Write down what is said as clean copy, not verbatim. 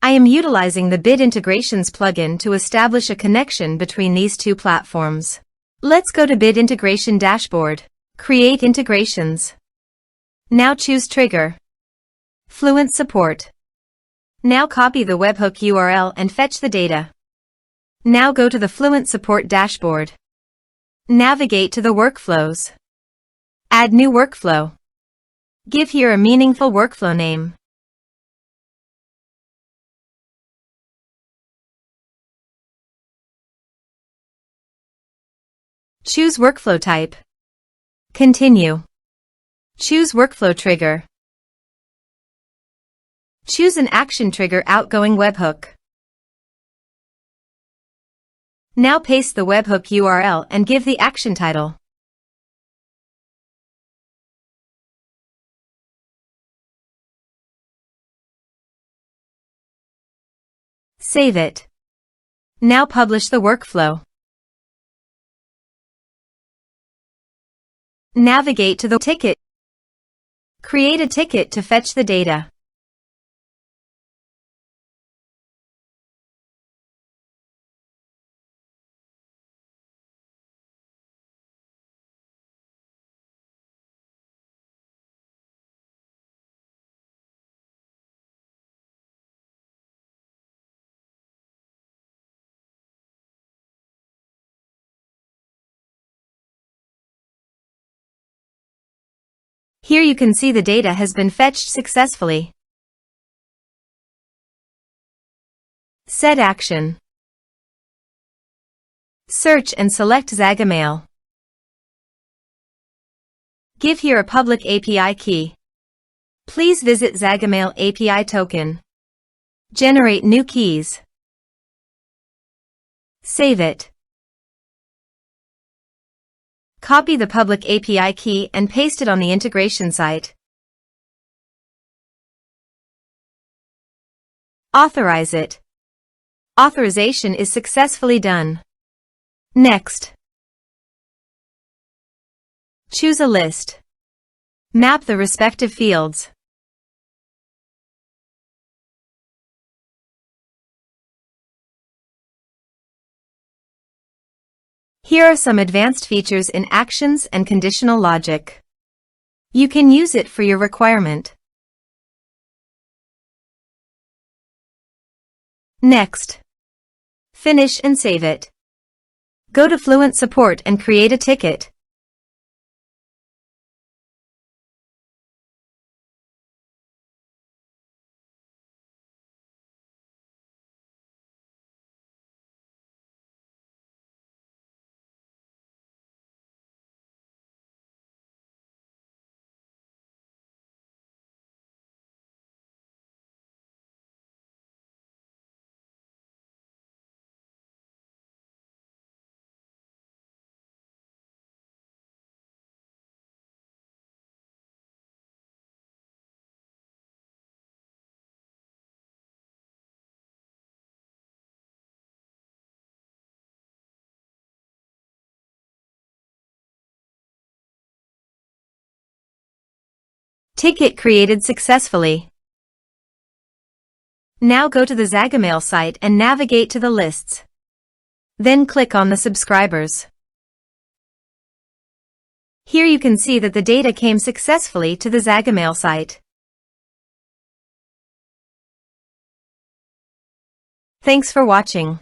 I am utilizing the Bid Integrations plugin to establish a connection between these two platforms. Let's go to Bid Integration Dashboard. Create integrations. Now choose Trigger. Fluent Support. Now copy the webhook URL and fetch the data. Now go to the Fluent Support dashboard. Navigate to the workflows. Add new workflow. Give here a meaningful workflow name. Choose workflow type. Continue. Choose workflow trigger. Choose an action trigger outgoing webhook. Now paste the webhook URL and give the action title. Save it. Now publish the workflow. Navigate to the ticket. Create a ticket to fetch the data. Here you can see the data has been fetched successfully. Set action. Search and select Zagomail. Give here a public API key. Please visit Zagomail API token. Generate new keys. Save it. Copy the public API key and paste it on the integration site. Authorize it. Authorization is successfully done. Next. Choose a list. Map the respective fields. Here are some advanced features in actions and conditional logic. You can use it for your requirement. Next. Finish and save it. Go to Fluent Support and create a ticket. Ticket created successfully. Now go to the Zagomail site and navigate to the lists. Then click on the subscribers. Here you can see that the data came successfully to the Zagomail site. Thanks for watching.